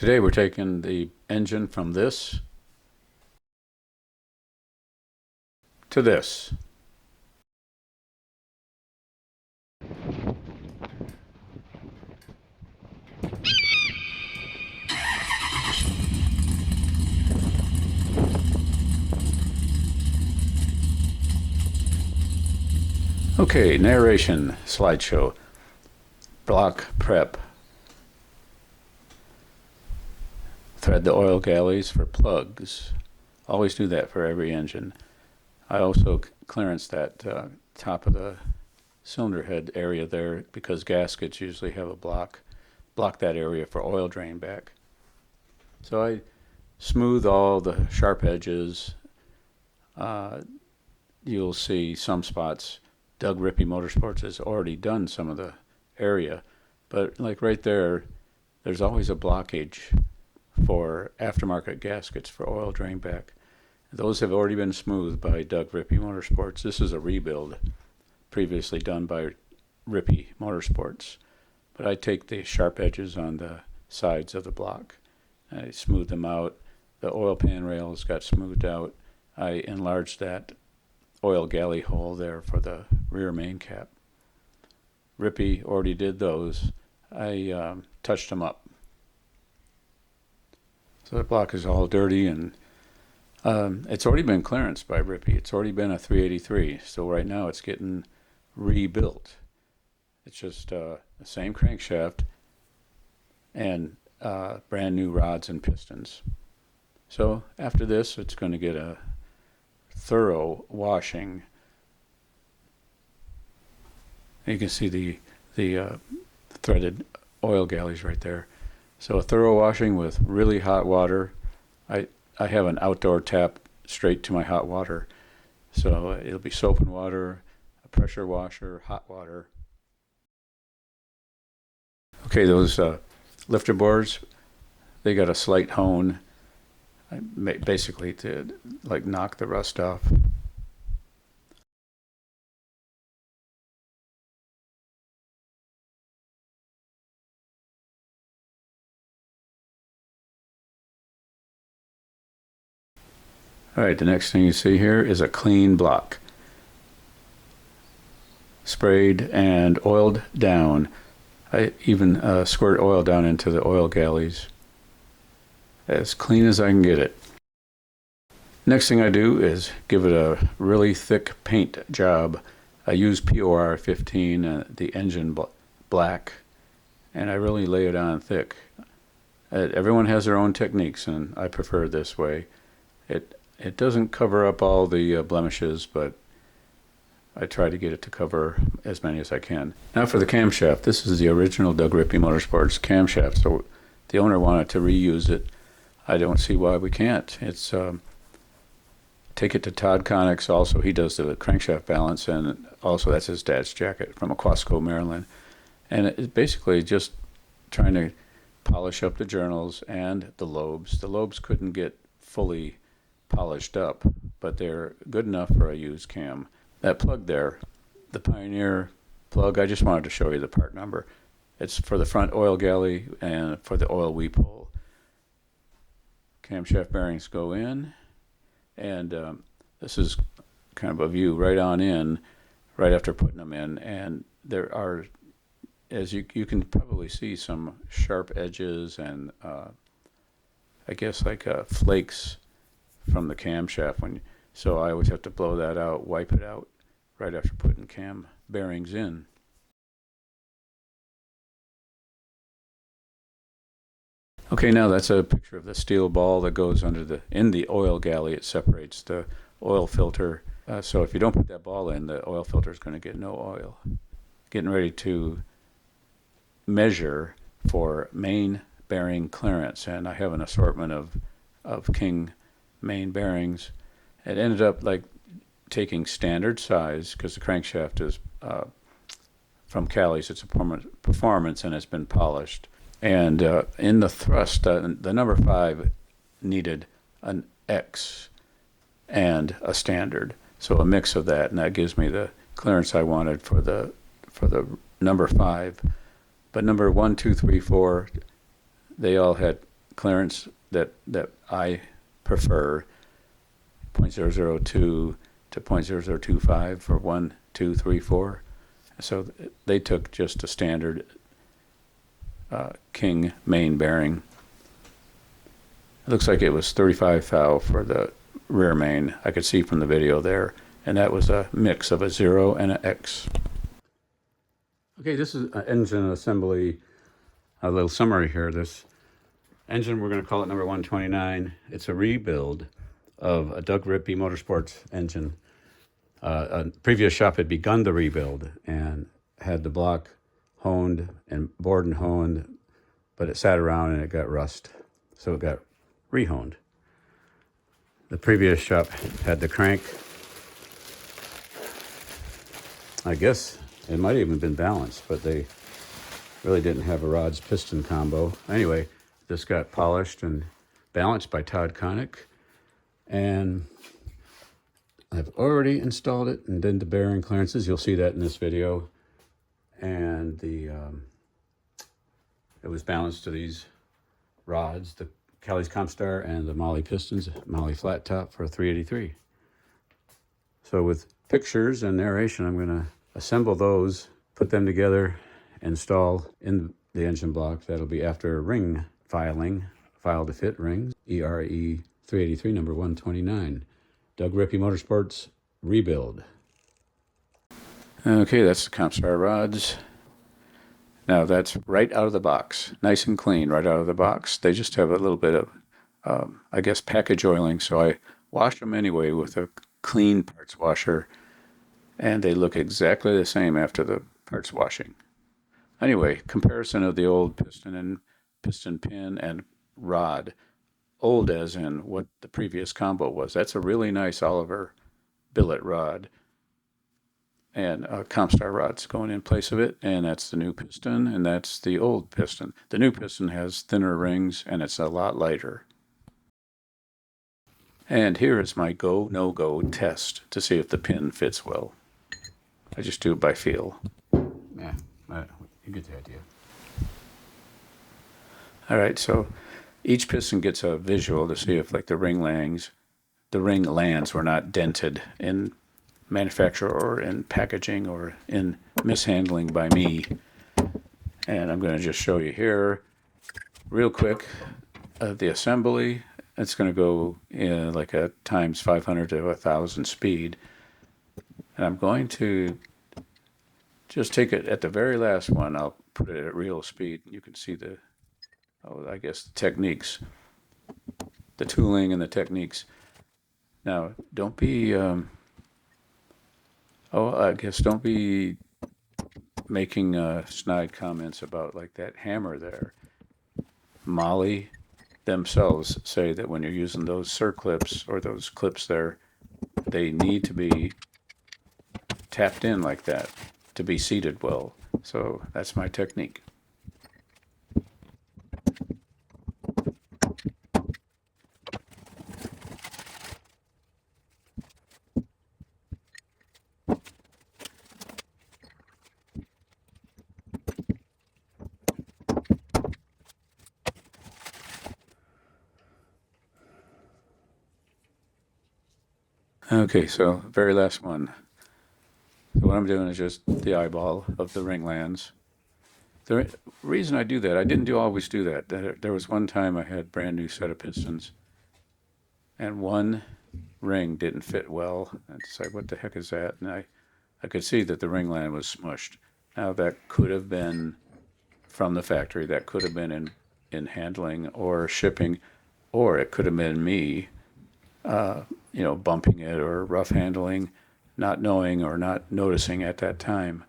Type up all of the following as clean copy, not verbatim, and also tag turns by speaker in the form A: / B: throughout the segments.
A: Today we're taking the engine from this to this. Okay, narration slideshow. Block prep. Thread the oil galleys for plugs. Always do that for every engine. I also clearance that top of the cylinder head area there because gaskets usually have a block that area for oil drain back. So I smooth all the sharp edges. You'll see some spots. Doug Rippie Motorsports has already done some of the area, but like right there, there's always a blockage for aftermarket gaskets for oil drain back. Those have already been smoothed by Doug Rippie Motorsports. This is a rebuild previously done by Rippie Motorsports. But I take the sharp edges on the sides of the block. I smooth them out. The oil pan rails got smoothed out. I enlarged that oil galley hole there for the rear main cap. Rippie already did those. I touched them up. So the block is all dirty, and it's already been clearanced by Rippie. It's already been a 383, so right now it's getting rebuilt. It's just the same crankshaft and brand new rods and pistons. So after this, it's going to get a thorough washing. You can see the threaded oil galleys right there. So a thorough washing with really hot water. I have an outdoor tap straight to my hot water. So it'll be soap and water, a pressure washer, hot water. Okay, those lifter boards, they got a slight hone, basically to like knock the rust off. All right, the next thing you see here is a clean block. Sprayed and oiled down. I even squirt oil down into the oil galleys. As clean as I can get it. Next thing I do is give it a really thick paint job. I use POR 15, the engine black, and I really lay it on thick. Everyone has their own techniques, and I prefer this way. It doesn't cover up all the blemishes, but I try to get it to cover as many as I can. Now for the camshaft. This is the original Doug Rippie Motorsports camshaft, so the owner wanted to reuse it. I don't see why we can't. It's take it to Todd Connick's. Also, he does the crankshaft balance, and also that's his dad's jacket from Aquasco, Maryland. And it's basically just trying to polish up the journals and the lobes. The lobes couldn't get fully polished up, but they're good enough for a used cam. That plug there, the Pioneer plug, I just wanted to show you the part number. It's for the front oil galley and for the oil weep hole. Camshaft bearings go in, and this is kind of a view right on in, right after putting them in, and there are, as you can probably see, some sharp edges and I guess like flakes from the camshaft. So I always have to blow that out, wipe it out right after putting cam bearings in. Okay, now that's a picture of the steel ball that goes in the oil galley. It separates the oil filter. So if you don't put that ball in, the oil filter is going to get no oil. Getting ready to measure for main bearing clearance, and I have an assortment of King main bearings. It ended up like taking standard size, because the crankshaft is from Cali's. It's a performance, and it's been polished. And in the thrust, the number 5 needed an X and a standard, so a mix of that, and that gives me the clearance I wanted for the number 5. But number 1, 2, 3, 4, they all had clearance that I prefer, 0.002 to 0.0025 for 1, 2, 3, 4. So they took just a standard King main bearing. It looks like it was 35 thou for the rear main. I could see from the video there, and that was a mix of a 0 and an X. Okay, this is an engine assembly, a little summary here. This engine, we're going to call it number 129. It's a rebuild of a Doug Rippie Motorsports engine. A previous shop had begun the rebuild and had the block honed and bored and honed, but it sat around and it got rust, so it got rehoned. The previous shop had the crank. I guess it might have even been balanced, but they really didn't have a rods piston combo. Anyway, this got polished and balanced by Todd Connick, and I've already installed it and did the bearing clearances. You'll see that in this video. And it was balanced to these rods, the Kelly's Comstar and the Molly pistons, Molly flat top for a 383. So with pictures and narration, I'm going to assemble those, put them together, install in the engine block. That'll be after ring filing, file to fit rings, ERE-383 number 129. Doug Rippie Motorsports rebuild. Okay, that's the Camshaft rods. Now that's right out of the box, nice and clean right out of the box. They just have a little bit of, I guess, package oiling, so I wash them anyway with a clean parts washer, and they look exactly the same after the parts washing. Anyway, comparison of the old piston and piston pin and rod. Old as in what the previous combo was. That's a really nice Oliver billet rod. And Camshaft rods going in place of it, and that's the new piston, and that's the old piston. The new piston has thinner rings, and it's a lot lighter. And here is my go, no-go test to see if the pin fits well. I just do it by feel. Yeah, you get the idea. All right, so each piston gets a visual to see if, like, the ring lands were not dented in manufacture or in packaging or in mishandling by me. And I'm going to just show you here real quick the assembly. It's going to go in like a times 500 to 1,000 speed. And I'm going to just take it at the very last one. I'll put it at real speed. You can see the, I guess, the techniques, the tooling and the techniques. Now, don't be, don't be making snide comments about like that hammer there. Molly themselves say that when you're using those circlips or those clips there, they need to be tapped in like that to be seated well. So that's my technique. Okay, so very last one. So what I'm doing is just the eyeball of the ring lands. The reason I do that, I didn't always do that. There was one time I had a brand new set of pistons, and one ring didn't fit well. It's like, what the heck is that? And I could see that the ring land was smushed. Now that could have been from the factory. That could have been in handling or shipping, or it could have been me, bumping it or rough handling, not knowing or not noticing at that time.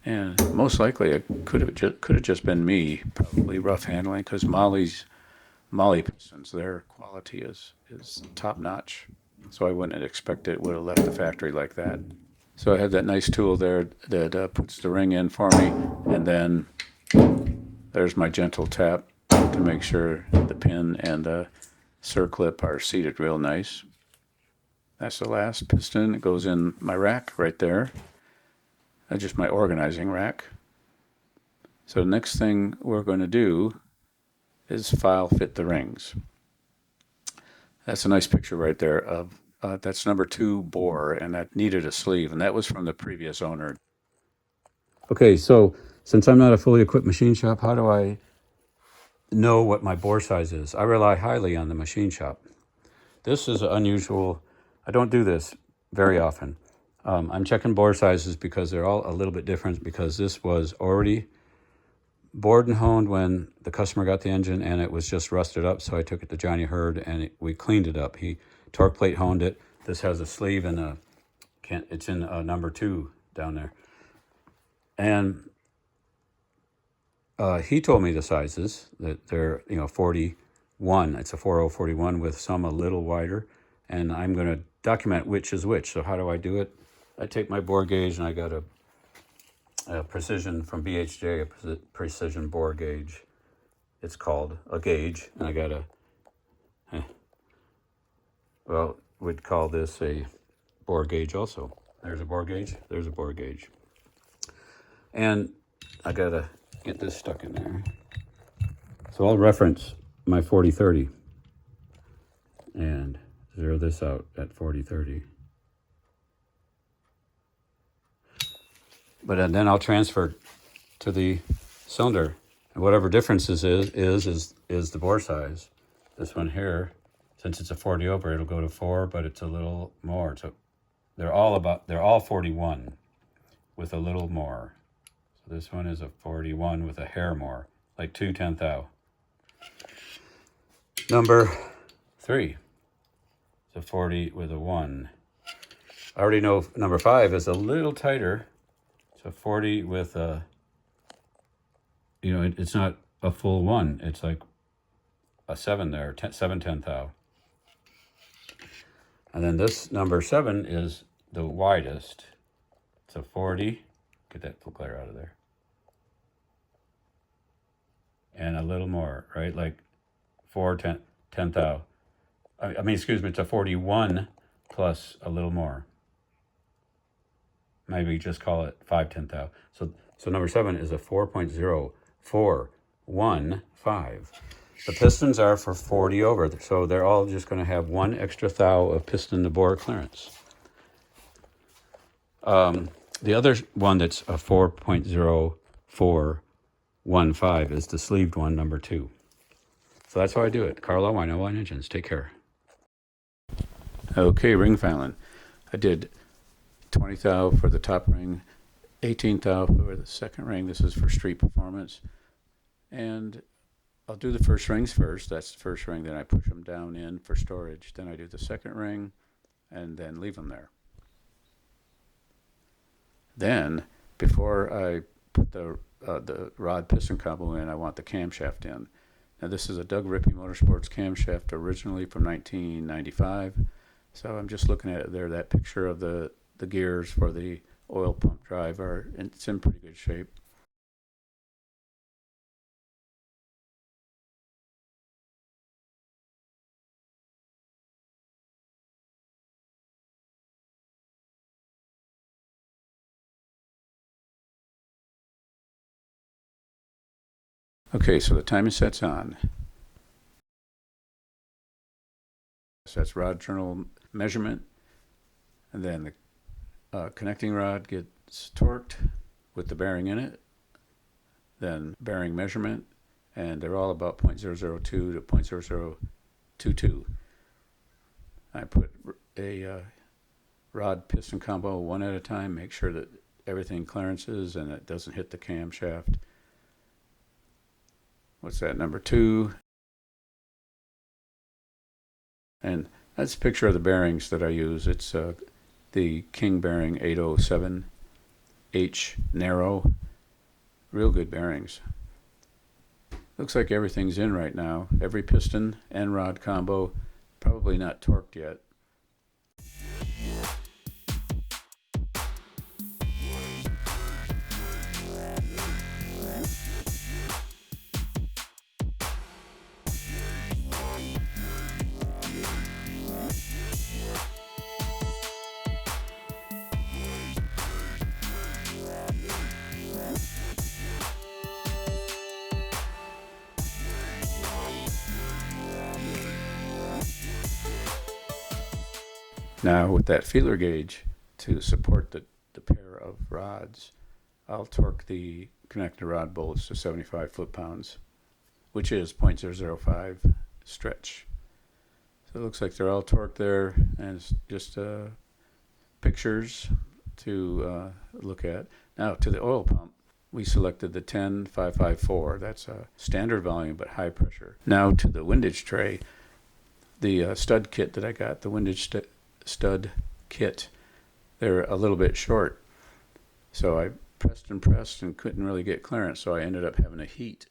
A: And most likely it could have just been me, probably rough handling, because Molly pistons, their quality is top notch. So I wouldn't expect it would have left the factory like that. So I had that nice tool there that puts the ring in for me, and then there's my gentle tap to make sure the pin and the circlip are seated real nice. That's the last piston. It goes in my rack right there. That's just my organizing rack. So the next thing we're going to do is file fit the rings. That's a nice picture right there of that's number 2 bore, and that needed a sleeve, and that was from the previous owner. Okay, so since I'm not a fully equipped machine shop, how do I know what my bore size is? I rely highly on the machine shop. This is unusual. I don't do this very often. I'm checking bore sizes because they're all a little bit different, because this was already bored and honed when the customer got the engine, and it was just rusted up, so I took it to Johnny Hurd and we cleaned it up. He torque plate honed it. This has a sleeve and it's in number 2 down there. And he told me the sizes, that they're 41. It's a 4041 with some a little wider, and I'm going to document which is which. So how do I do it? I take my bore gauge, and I got a Precision from BHJ, a Precision bore gauge. It's called a gauge, and I got we'd call this a bore gauge also. There's a bore gauge, there's a bore gauge. And I gotta get this stuck in there. So I'll reference my 4030 and zero this out at 4030. But then I'll transfer to the cylinder, and whatever differences is the bore size. This one here, since it's a 40 over, it'll go to 4, but it's a little more. So they're all 41 with a little more. So this one is a 41 with a hair more, like 2/10 thou. Number 3 is a 40 with a 1. I already know number 5 is a little tighter. It's a 40 with a, it's not a full 1. It's like a 7 there, 7/10 thou. And then this number 7 is the widest. It's a 40. Get that glare out of there. And a little more, right? Like 4/10 thou. It's a 41 plus a little more. Maybe just call it 5/10 thou. So number 7 is a 4.0415. The pistons are for 40 over, so they're all just going to have 1 extra thou of piston to bore clearance. The other one that's a 4.0415 is the sleeved one, number 2. So that's how I do it. Carl Ellwein, Ellwein Engines. Take care. Okay, ring filing. I did 20 thou for the top ring, 18 thou for the second ring. This is for street performance. And I'll do the first rings first. That's the first ring. Then I push them down in for storage. Then I do the second ring and then leave them there. Then, before I put the rod piston combo in, I want the camshaft in. Now this is a Doug Rippie Motorsports camshaft, originally from 1995. So I'm just looking at it there, that picture of the gears for the oil pump drive, and it's in pretty good shape. Okay, so the timing set's on. So that's rod journal measurement, and then the connecting rod gets torqued with the bearing in it, then bearing measurement, and they're all about 0.002 to 0.0022. I put a rod piston combo one at a time, make sure that everything clearances and it doesn't hit the camshaft. What's that, number 2? And that's a picture of the bearings that I use. It's the King bearing 807H narrow. Real good bearings. Looks like everything's in right now. Every piston and rod combo, probably not torqued yet. Now with that feeler gauge to support the pair of rods, I'll torque the connector rod bolts to 75 foot-pounds, which is 0.005 stretch. So it looks like they're all torqued there, and it's just pictures to look at. Now to the oil pump, we selected the 10554. That's a standard volume but high pressure. Now to the windage tray, the stud kit that I got, the windage stud kit, they're a little bit short. So I pressed and couldn't really get clearance, so I ended up having to heat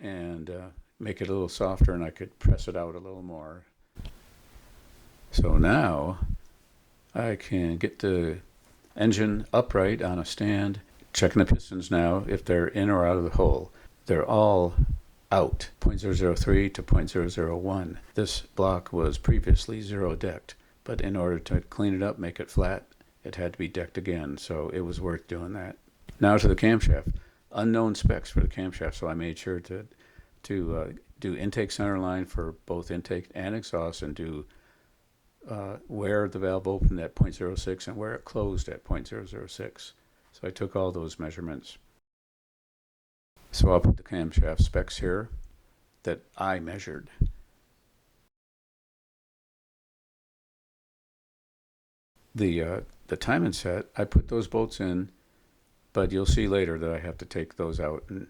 A: and make it a little softer, and I could press it out a little more. So now I can get the engine upright on a stand, checking the pistons now if they're in or out of the hole. They're all out, 0.003 to 0.001. This block was previously zero decked, but in order to clean it up, make it flat, it had to be decked again, so it was worth doing that. Now to the camshaft. Unknown specs for the camshaft, so I made sure to do intake center line for both intake and exhaust, and do where the valve opened at 0.06 and where it closed at 0.006. So I took all those measurements. So I'll put the camshaft specs here that I measured. The timing set, I put those bolts in, but you'll see later that I have to take those out and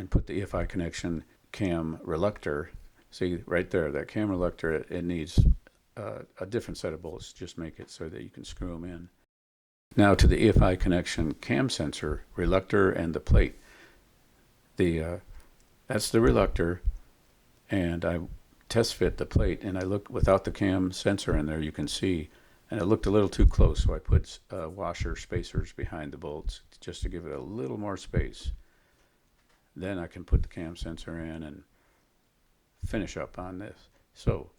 A: put the EFI connection cam reluctor. See right there, that cam reluctor, it needs a different set of bolts. Just make it so that you can screw them in. Now to the EFI connection cam sensor reluctor and the plate. That's the reluctor, and I test fit the plate, and I looked without the cam sensor in there, you can see, and it looked a little too close, so I put washer spacers behind the bolts just to give it a little more space. Then I can put the cam sensor in and finish up on this. So,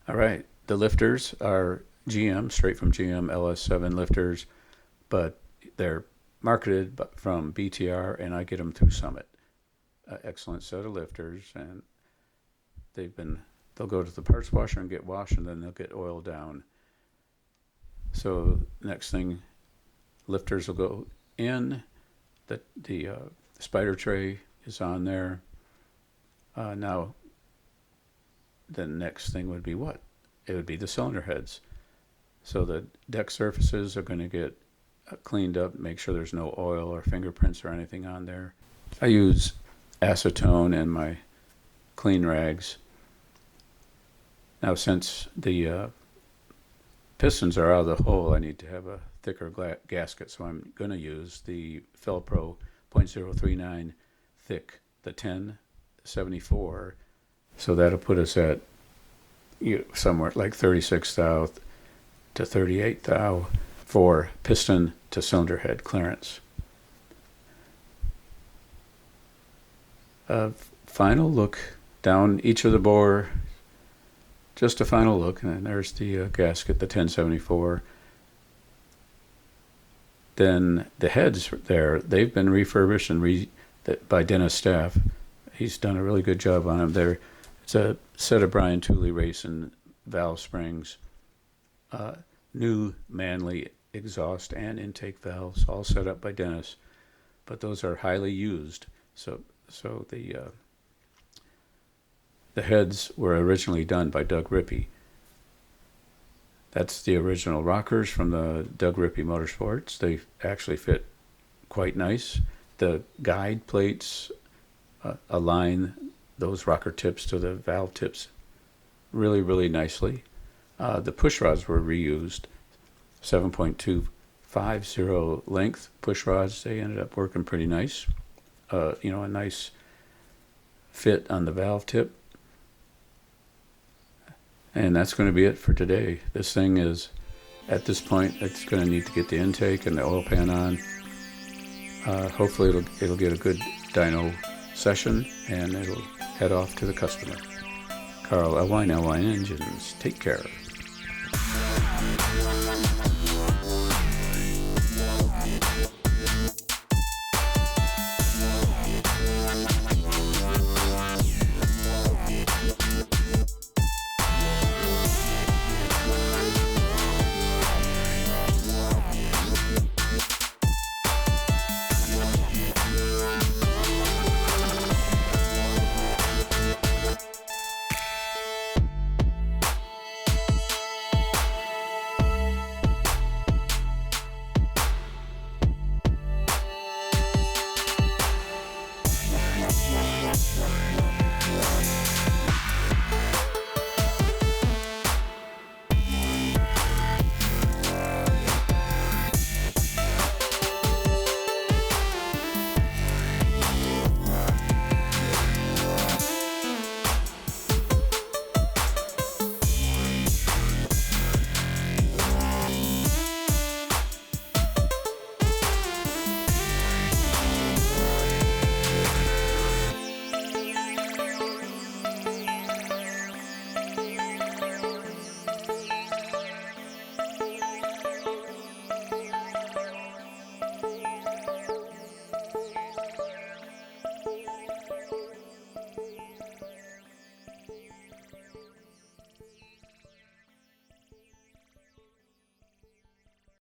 A: all right, the lifters are GM, straight from GM LS7 lifters, but they're marketed from BTR, and I get them through Summit. Excellent set of lifters, and they'll go to the parts washer and get washed, and then they'll get oiled down. So next thing, lifters will go in. The spider tray is on there. Now, the next thing would be what? It would be the cylinder heads. So the deck surfaces are going to get cleaned up, make sure there's no oil or fingerprints or anything on there. I use acetone and my clean rags. Now, since the pistons are out of the hole, I need to have a thicker gasket, so I'm going to use the Felpro 0.039 thick, the 1074. So that'll put us at somewhere like 36 thou to 38 thou for piston to cylinder head clearance. Final look down each of the bore, just a final look, and then there's the gasket, the 1074. Then the heads there, they've been refurbished and by Dennis Staff. He's done a really good job on them. It's a set of Brian Tooley racing valve springs, new Manley exhaust and intake valves, all set up by Dennis, but those are highly used. So the heads were originally done by Doug Rippie. That's the original rockers from the Doug Rippie Motorsports. They actually fit quite nice. The guide plates align those rocker tips to the valve tips really, really nicely. The push rods were reused, 7.250 length push rods. They ended up working pretty nice. A nice fit on the valve tip. And that's going to be it for today. This thing is, at this point, it's going to need to get the intake and the oil pan on. Hopefully it'll get a good dyno session, and it'll head off to the customer. Carl, Ellwein Engines. Take care.